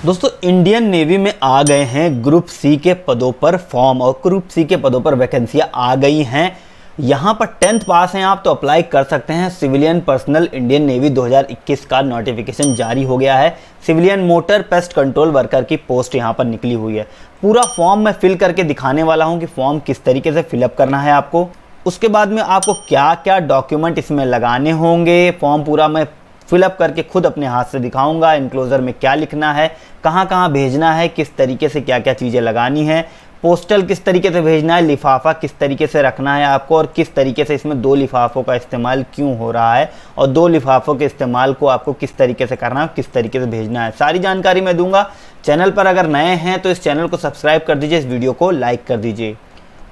दोस्तों Indian navy में आ गए हैं ग्रुप सी के पदों पर फॉर्म और ग्रुप सी के पदों पर वैकेंसियां आ गई हैं। यहां पर 10th पास हैं आप तो अप्लाई कर सकते हैं। सिविलियन पर्सनल इंडियन नेवी 2021 का नोटिफिकेशन जारी हो गया है। Civilian motor pest control worker की पोस्ट यहां पर निकली हुई है। पूरा फॉर्म मैं फिल करके दिखाने वाला हूं कि फॉर्म किस तरीके से फिलअप करना है आपको। उसके बाद में आपको क्या क्या डॉक्यूमेंट इसमें लगाने होंगे, फॉर्म पूरा मैं फिलअप करके खुद अपने हाथ से दिखाऊंगा। इनक्लोजर में क्या लिखना है, कहाँ कहाँ भेजना है, किस तरीके से क्या क्या चीज़ें लगानी है, पोस्टल किस तरीके से भेजना है, लिफाफा किस तरीके से रखना है आपको, और किस तरीके से इसमें 2 लिफाफों का इस्तेमाल क्यों हो रहा है, और 2 लिफाफों के इस्तेमाल को आपको किस तरीके से करना है, किस तरीके से भेजना है, सारी जानकारी मैं दूंगा। चैनल पर अगर नए हैं तो इस चैनल को सब्सक्राइब कर दीजिए, इस वीडियो को लाइक कर दीजिए।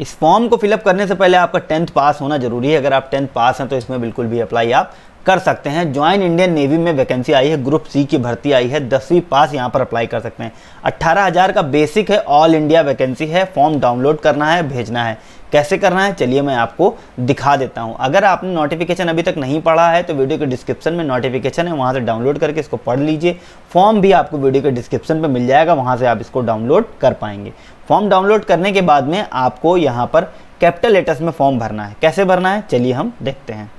इस फॉर्म को फिलअप करने से पहले आपका 10th पास होना जरूरी है। अगर आप 10th पास हैं तो इसमें बिल्कुल भी अप्लाई आप कर सकते हैं। ज्वाइन इंडियन नेवी में वैकेंसी आई है, ग्रुप सी की भर्ती आई है, 10वीं पास यहाँ पर अप्लाई कर सकते हैं। 18,000 का बेसिक है, ऑल इंडिया वैकेंसी है। फॉर्म डाउनलोड करना है, भेजना है। कैसे करना है चलिए मैं आपको दिखा देता हूँ। अगर आपने नोटिफिकेशन अभी तक नहीं पढ़ा है तो वीडियो के डिस्क्रिप्शन में नोटिफिकेशन है, वहाँ से डाउनलोड करके इसको पढ़ लीजिए। फॉर्म भी आपको वीडियो के डिस्क्रिप्शन पर मिल जाएगा, वहाँ से आप इसको डाउनलोड कर पाएंगे। फॉर्म डाउनलोड करने के बाद में आपको यहाँ पर कैपिटल लेटर्स में फॉर्म भरना है। कैसे भरना है चलिए हम देखते हैं।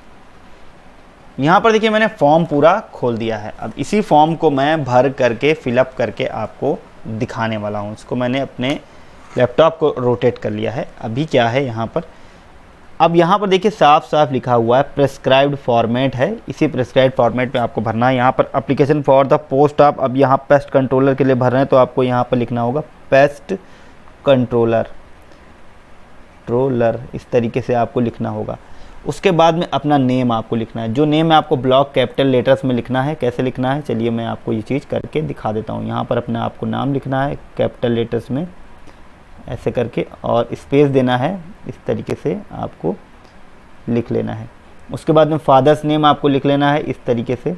यहाँ पर देखिए मैंने फॉर्म पूरा खोल दिया है। अब इसी फॉर्म को मैं भर करके फिलअप करके आपको दिखाने वाला हूँ। इसको मैंने अपने लैपटॉप को रोटेट कर लिया है। अभी क्या है यहाँ पर, अब यहाँ पर देखिए साफ साफ लिखा हुआ है प्रेस्क्राइब्ड फॉर्मेट है। इसी प्रेस्क्राइब्ड फॉर्मेट में आपको भरना है। यहाँ पर एप्लीकेशन फॉर द पोस्ट आप अब यहाँ पेस्ट कंट्रोलर के लिए भर रहे हैं तो आपको यहाँ पर लिखना होगा पेस्ट कंट्रोलर, इस तरीके से आपको लिखना होगा। उसके बाद में अपना नेम आपको लिखना है। जो नेम है आपको ब्लॉक कैपिटल लेटर्स में लिखना है। कैसे लिखना है चलिए मैं आपको ये चीज़ करके दिखा देता हूँ। यहाँ पर अपना आपको नाम लिखना है कैपिटल लेटर्स में ऐसे करके, और स्पेस देना है, इस तरीके से आपको लिख लेना है। उसके बाद में फादर्स नेम आपको लिख लेना है, इस तरीके से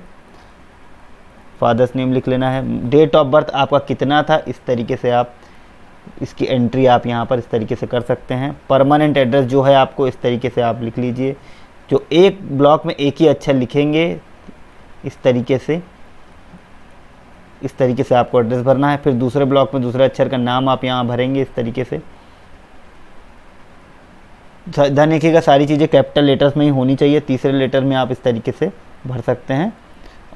फादर्स नेम लिख लेना है। डेट ऑफ बर्थ आपका कितना था, इस तरीके से आप इसकी एंट्री आप यहाँ पर इस तरीके से कर सकते हैं। परमानेंट एड्रेस जो है आपको इस तरीके से आप लिख लीजिए। जो एक ब्लॉक में एक ही अक्षर लिखेंगे, इस तरीके से आपको एड्रेस भरना है। फिर दूसरे ब्लॉक में दूसरे अक्षर का नाम आप यहाँ भरेंगे इस तरीके से। ध्यान रखिएगा सारी चीज़ें कैपिटल लेटर्स में ही होनी चाहिए। तीसरे लेटर में आप इस तरीके से भर सकते हैं।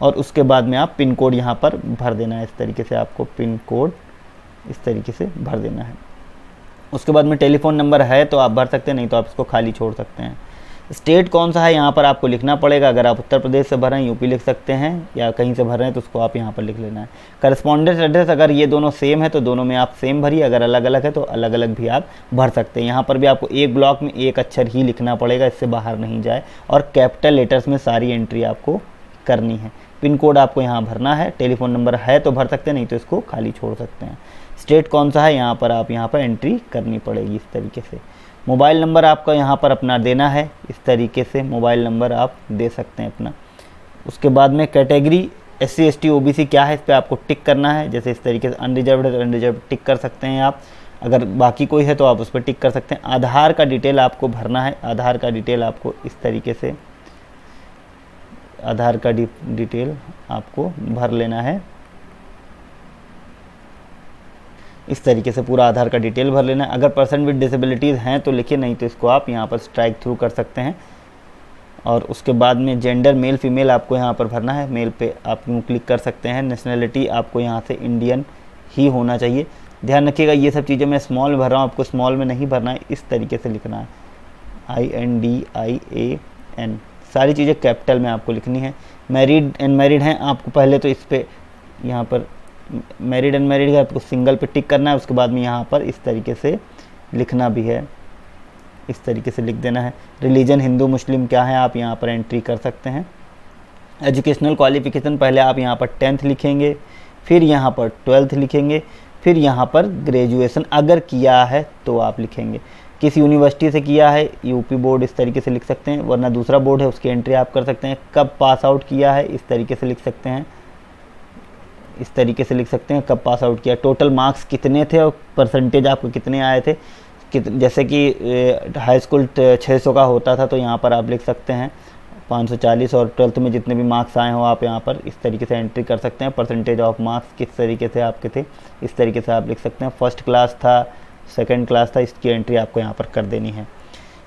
और उसके बाद में आप पिन कोड यहाँ पर भर देना है। इस तरीके से आपको पिन कोड इस तरीके से भर देना है। उसके बाद में टेलीफोन नंबर है तो आप भर सकते हैं, नहीं तो आप इसको खाली छोड़ सकते हैं। स्टेट कौन सा है यहाँ पर आपको लिखना पड़ेगा। अगर आप उत्तर प्रदेश से भर रहे हैं यूपी लिख सकते हैं, या कहीं से भर रहे हैं तो उसको आप यहाँ पर लिख लेना है। करस्पॉन्डेंस एड्रेस अगर ये दोनों सेम है तो दोनों में आप सेम भरिए, अगर अलग अलग है तो अलग अलग भी आप भर सकते हैं। यहाँ पर भी आपको एक ब्लॉक में एक अक्षर ही लिखना पड़ेगा, इससे बाहर नहीं जाए, और कैपिटल लेटर्स में सारी एंट्री आपको करनी है। पिन कोड आपको यहाँ भरना है। टेलीफोन नंबर है तो भर सकते हैं, नहीं तो इसको खाली छोड़ सकते हैं। स्टेट कौन सा है यहाँ पर आप यहाँ पर एंट्री करनी पड़ेगी इस तरीके से। मोबाइल नंबर आपका यहाँ पर अपना देना है, इस तरीके से मोबाइल नंबर आप दे सकते हैं अपना। उसके बाद में कैटेगरी SC ST OBC क्या है, इस पर आपको टिक करना है। जैसे इस तरीके से अनरिजर्व्ड है तो अनरिजर्व्ड टिक कर सकते हैं आप। अगर बाकी कोई है तो आप उस पर टिक कर सकते हैं। आधार का डिटेल आपको भरना है। आधार का डिटेल आपको इस तरीके से आधार का डिटेल आपको भर लेना है। इस तरीके से पूरा आधार का डिटेल भर लेना है। अगर पर्सन विद डिसेबिलिटीज़ हैं तो लिखिए, नहीं तो इसको आप यहाँ पर स्ट्राइक थ्रू कर सकते हैं। और उसके बाद में जेंडर मेल फीमेल आपको यहाँ पर भरना है। मेल पे आप क्लिक कर सकते हैं। नेशनलिटी आपको यहाँ से इंडियन ही होना चाहिए। ध्यान रखिएगा ये सब चीज़ें मैं स्मॉल में भर रहा हूँ, आपको स्मॉल में नहीं भरना है, इस तरीके से लिखना है। INDIAN सारी चीज़ें कैपिटल में आपको लिखनी है। मैरिड अनमैरिड हैं आपको पहले तो इस पर यहाँ पर मैरिड अनमैरिड है आपको सिंगल पे टिक करना है। उसके बाद में यहाँ पर इस तरीके से लिखना भी है, इस तरीके से लिख देना है। रिलीजन हिंदू मुस्लिम क्या है आप यहाँ पर एंट्री कर सकते हैं। एजुकेशनल क्वालिफिकेशन पहले आप यहाँ पर 10th लिखेंगे, फिर यहाँ पर 12th लिखेंगे, फिर यहाँ पर ग्रेजुएशन अगर किया है तो आप लिखेंगे। किस यूनिवर्सिटी से किया है, यूपी बोर्ड, इस तरीके से लिख सकते हैं। वरना दूसरा बोर्ड है उसकी एंट्री आप कर सकते हैं। कब पास आउट किया है, इस तरीके से लिख सकते हैं, इस तरीके से लिख सकते हैं कब पास आउट किया। टोटल मार्क्स कितने थे और परसेंटेज आपको कितने आए थे। जैसे कि हाई स्कूल 600 का होता था तो यहाँ पर आप लिख सकते हैं 540 और 12th में जितने भी मार्क्स आए हो आप यहाँ पर इस तरीके से एंट्री कर सकते हैं। परसेंटेज ऑफ मार्क्स किस तरीके से आपके थे इस तरीके से आप लिख सकते हैं। फर्स्ट क्लास था, सेकंड क्लास था, इसकी एंट्री आपको यहाँ पर कर देनी है।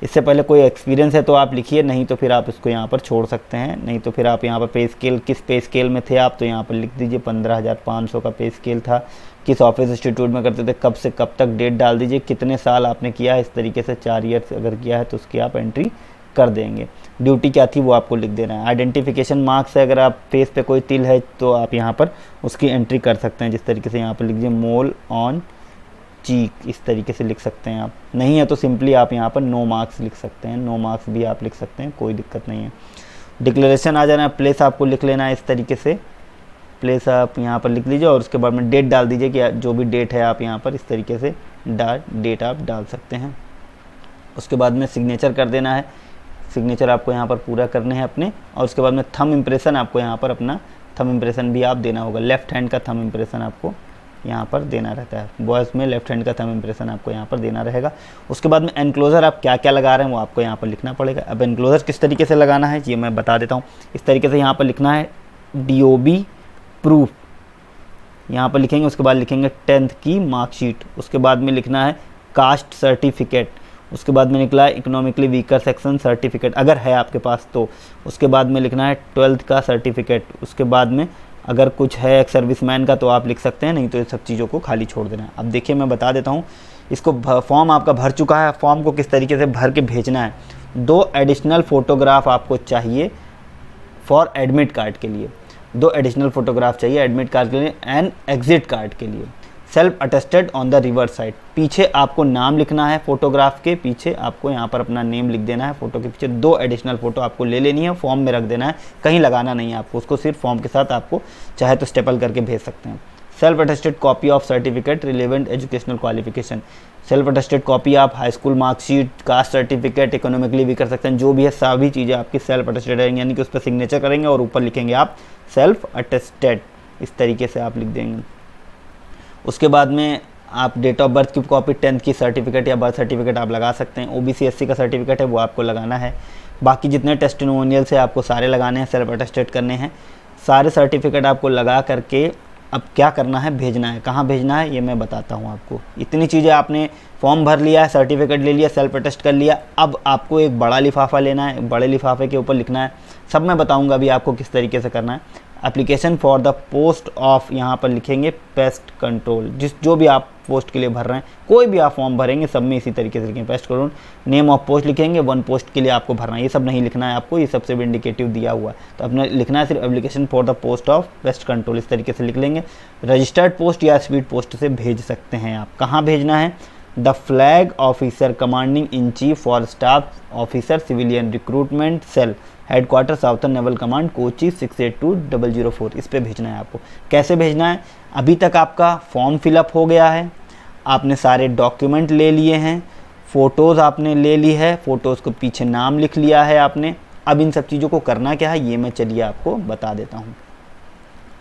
इससे पहले कोई एक्सपीरियंस है तो आप लिखिए, नहीं तो फिर आप इसको यहाँ पर छोड़ सकते हैं। नहीं तो फिर आप यहाँ पर पे स्केल, किस पे स्केल में थे आप, तो यहाँ पर लिख दीजिए 15,500 का पे स्केल था। किस ऑफिस इंस्टीट्यूट में करते थे, कब से कब तक डेट डाल दीजिए, कितने साल आपने किया है, इस तरीके से 4 ईयर्स अगर किया है तो उसकी आप एंट्री कर देंगे। ड्यूटी क्या थी वो आपको लिख देना है। आइडेंटिफिकेशन मार्क्स है, अगर आप फेस पे कोई तिल है तो आप यहाँ पर उसकी एंट्री कर सकते हैं। जिस तरीके से यहाँ पर लिख दीजिए मोल ऑन चीक, इस तरीके से लिख सकते हैं आप। नहीं है तो सिंपली आप यहाँ पर नो मार्क्स लिख सकते हैं, नो मार्क्स भी आप लिख सकते हैं, कोई दिक्कत नहीं है। डिक्लेरेशन आ जाना है, प्लेस आपको लिख लेना है इस तरीके से, प्लेस आप यहाँ पर लिख लीजिए और उसके बाद में डेट डाल दीजिए कि जो भी डेट है आप यहाँ पर इस तरीके से डेट आप डाल सकते हैं। उसके बाद में सिग्नेचर कर देना है, सिग्नेचर आपको यहाँ पर पूरा करने हैं अपने। और उसके बाद में थंब इम्प्रेशन आपको यहाँ पर अपना थंब इम्प्रेशन भी आप देना होगा। लेफ्ट हैंड का थंब इम्प्रेशन आपको यहाँ पर देना रहता है। बॉयज़ में लेफ्ट हैंड का थंब इम्प्रेशन आपको यहाँ पर देना रहेगा। उसके बाद में एनक्लोजर आप क्या क्या लगा रहे हैं वो आपको यहाँ पर लिखना पड़ेगा। अब एनक्लोजर किस तरीके से लगाना है ये मैं बता देता हूँ। इस तरीके से यहाँ पर लिखना है DOB प्रूफ, यहाँ पर लिखेंगे। उसके बाद लिखेंगे 10th की मार्कशीट। उसके बाद में लिखना है कास्ट सर्टिफिकेट। उसके बाद में निकला है इकोनॉमिकली वीकर सेक्शन सर्टिफिकेट, अगर है आपके पास तो। उसके बाद में लिखना है 12th का सर्टिफिकेट। उसके बाद में अगर कुछ है एक सर्विसमैन का तो आप लिख सकते हैं, नहीं तो ये सब चीज़ों को खाली छोड़ देना है। अब देखिए मैं बता देता हूँ, इसको फॉर्म आपका भर चुका है। फॉर्म को किस तरीके से भर के भेजना है। 2 एडिशनल फ़ोटोग्राफ आपको चाहिए फॉर एडमिट कार्ड के लिए, 2 एडिशनल फ़ोटोग्राफ चाहिए एडमिट कार्ड के लिए एंड एग्जिट कार्ड के लिए। Self attested on the reverse side, पीछे आपको नाम लिखना है, फोटोग्राफ के पीछे आपको यहाँ पर अपना नेम लिख देना है। फोटो के पीछे 2 एडिशनल फ़ोटो आपको ले लेनी है, फॉर्म में रख देना है, कहीं लगाना नहीं है आपको उसको, सिर्फ फॉर्म के साथ आपको चाहे तो स्टेपल करके भेज सकते हैं। Self attested copy of certificate relevant educational qualification, self attested copy आप high school marksheet, caste certificate, economically भी कर सकते हैं, जो भी है सभी चीज़ें आपकी सेल्फ अटेस्टेड रहेंगी, यानी कि उस पर सिग्नेचर करेंगे और ऊपर लिखेंगे आप सेल्फ अटेस्टेड, इस तरीके से आप लिख देंगे। उसके बाद में आप डेट ऑफ बर्थ की कॉपी, 10th की सर्टिफिकेट या बर्थ सर्टिफिकेट आप लगा सकते हैं। OBC SC का सर्टिफिकेट है वो आपको लगाना है। बाकी जितने टेस्टिमोनियल्स है आपको सारे लगाने हैं, सेल्फ अटेस्टेड करने हैं। सारे सर्टिफिकेट आपको लगा करके अब क्या करना है, भेजना है। कहाँ भेजना है ये मैं बताता हूँ आपको। इतनी चीज़ें आपने फॉर्म भर लिया है, सर्टिफिकेट ले लिया, सेल्फ अटेस्ट कर लिया। अब आपको एक बड़ा लिफाफा लेना है, बड़े लिफाफे के ऊपर लिखना है, सब मैं बताऊँगा अभी आपको किस तरीके से करना है। Application for the post of, यहाँ पर लिखेंगे पेस्ट कंट्रोल, जो भी आप पोस्ट के लिए भर रहे हैं, कोई भी आप फॉर्म भरेंगे सब में इसी तरीके से लिखेंगे pest control. Name of post लिखेंगे, 1 पोस्ट के लिए आपको भरना है, ये सब नहीं लिखना है आपको, ये सबसे भी इंडिकेटिव दिया हुआ है तो अपने लिखना है सिर्फ application for the post of pest control, इस तरीके से लिख लेंगे। रजिस्टर्ड पोस्ट या स्पीड पोस्ट से भेज सकते हैं आप। कहाँ भेजना है, the flag officer commanding in chief for staff officer civilian recruitment cell, headquarter southern naval command, Kochi 682004, इस पे भेजना है आपको। कैसे भेजना है, अभी तक आपका फॉर्म फिलअप हो गया है, आपने सारे डॉक्यूमेंट ले लिए हैं, फ़ोटोज़ आपने ले ली है, फ़ोटोज़ को पीछे नाम लिख लिया है आपने। अब इन सब चीज़ों को करना क्या है ये मैं चलिए आपको बता देता हूँ।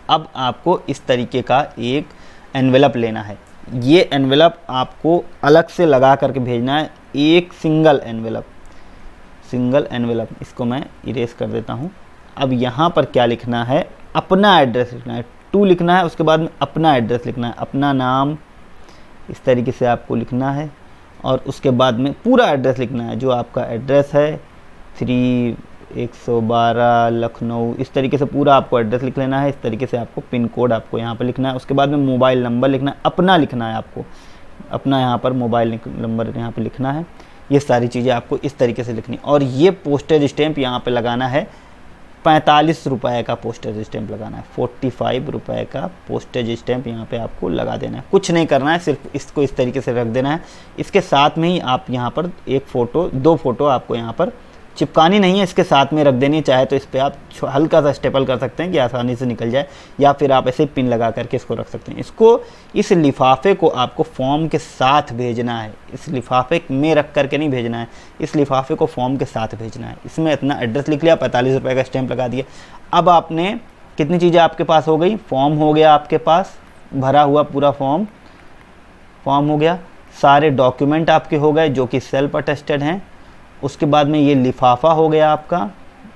अब आपको इस तरीके का एक एनवेलप लेना है, ये एनवेलप आपको अलग से लगा करके भेजना है, एक सिंगल एनवेलप, इसको मैं इरेज कर देता हूँ। अब यहाँ पर क्या लिखना है, अपना एड्रेस लिखना है, 2 लिखना है, उसके बाद में अपना एड्रेस लिखना है, अपना नाम इस तरीके से आपको लिखना है और उसके बाद में पूरा एड्रेस लिखना है, जो आपका एड्रेस है 3112 लखनऊ, इस तरीके से पूरा आपको एड्रेस लिख लेना है। इस तरीके से आपको पिन कोड आपको यहाँ पर लिखना है। उसके बाद में मोबाइल नंबर लिखना है, अपना लिखना है आपको, अपना यहाँ पर मोबाइल नंबर यहाँ पर लिखना है। ये सारी चीज़ें आपको इस तरीके से लिखनी और ये पोस्टेज स्टैंप यहाँ पे लगाना है 45 रुपये का पोस्टेज स्टैंप लगाना है, 45 रुपये का पोस्टेज स्टैंप यहाँ पे आपको लगा देना है। कुछ नहीं करना है, सिर्फ इसको इस तरीके से रख देना है। इसके साथ में ही आप यहाँ पर एक फ़ोटो, 2 फ़ोटो आपको यहाँ पर चिपकानी नहीं है, इसके साथ में रख देनी है। चाहे तो इस पर आप हल्का सा स्टेपल कर सकते हैं कि आसानी से निकल जाए, या फिर आप ऐसे पिन लगा करके इसको रख सकते हैं। इसको, इस लिफाफे को आपको फॉर्म के साथ भेजना है, इस लिफाफे में रख करके नहीं भेजना है, इस लिफाफे को फॉर्म के साथ भेजना है। इसमें इतना एड्रेस लिख लिया, 45 रुपये का स्टैंप लगा दिया। अब आपने कितनी चीज़ें आपके पास हो गई, फॉर्म हो गया आपके पास भरा हुआ, पूरा फॉर्म हो गया, सारे डॉक्यूमेंट आपके हो गए जो कि सेल्फ अटेस्टेड हैं। उसके बाद में ये लिफाफा हो गया आपका,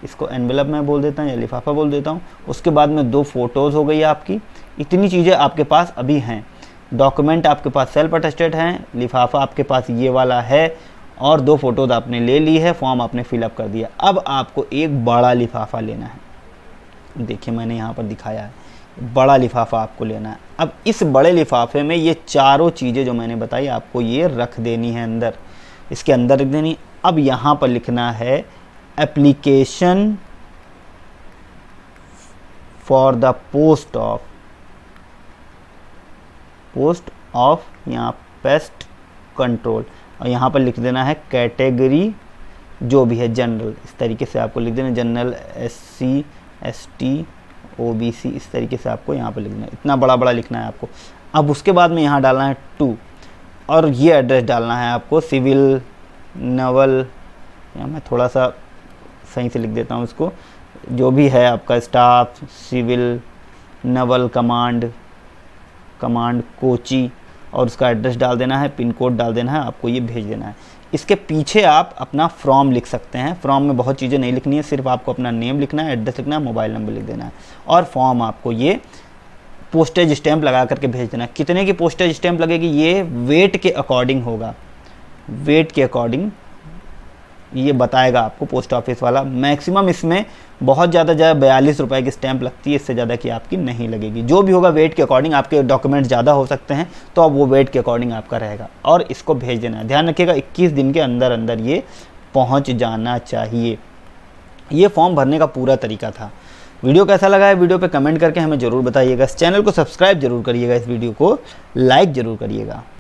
इसको एनवेलप में बोल देता हूँ या लिफाफा बोल देता हूँ। उसके बाद में 2 फ़ोटोज़ हो गई आपकी। इतनी चीज़ें आपके पास अभी हैं। डॉक्यूमेंट आपके पास सेल्फ अटेस्टेड हैं, लिफाफा आपके पास ये वाला है और 2 फ़ोटोज़ आपने ले ली है, फॉर्म आपने फिलअप कर दिया। अब आपको एक बड़ा लिफाफा लेना है। देखिए मैंने यहाँ पर दिखाया है, बड़ा लिफाफा आपको लेना है। अब इस बड़े लिफाफे में ये चारों चीज़ें जो मैंने बताई आपको ये रख देनी है अंदर, इसके अंदर रख देनी। अब यहाँ पर लिखना है application for the post of यहाँ पेस्ट कंट्रोल, और यहाँ पर लिख देना है कैटेगरी जो भी है जनरल। इस तरीके से आपको लिख देना, जनरल, SC ST OBC, इस तरीके से आपको यहाँ पर लिखना है। इतना बड़ा बड़ा लिखना है आपको। अब उसके बाद में यहाँ डालना है 2 और ये एड्रेस डालना है आपको सिविल नवल, या मैं थोड़ा सा सही से लिख देता हूँ इसको, जो भी है आपका staff civil naval command Kochi, और उसका एड्रेस डाल देना है, पिन कोड डाल देना है, आपको ये भेज देना है। इसके पीछे आप अपना फ्रॉम लिख सकते हैं। फ्रॉम में बहुत चीज़ें नहीं लिखनी है, सिर्फ आपको अपना नेम लिखना है, एड्रेस लिखना है, मोबाइल नंबर लिख देना है, और फॉर्म आपको ये पोस्टेज स्टैंप लगा करके भेज देना है। कितने की पोस्टेज स्टैंप लगेगी, ये वेट के अकॉर्डिंग होगा, वेट के अकॉर्डिंग ये बताएगा आपको पोस्ट ऑफिस वाला। मैक्सिमम इसमें बहुत ज़्यादा 42 रुपये की स्टैंप लगती है, इससे ज़्यादा की आपकी नहीं लगेगी। जो भी होगा वेट के अकॉर्डिंग, आपके डॉक्यूमेंट ज़्यादा हो सकते हैं तो अब वो वेट के अकॉर्डिंग आपका रहेगा, और इसको भेज देना है। ध्यान रखिएगा 21 दिन के अंदर अंदर ये पहुँच जाना चाहिए। ये फॉर्म भरने का पूरा तरीका था। वीडियो कैसा लगा है, वीडियो पे कमेंट करके हमें ज़रूर बताइएगा। इस चैनल को सब्सक्राइब जरूर करिएगा, इस वीडियो को लाइक ज़रूर करिएगा।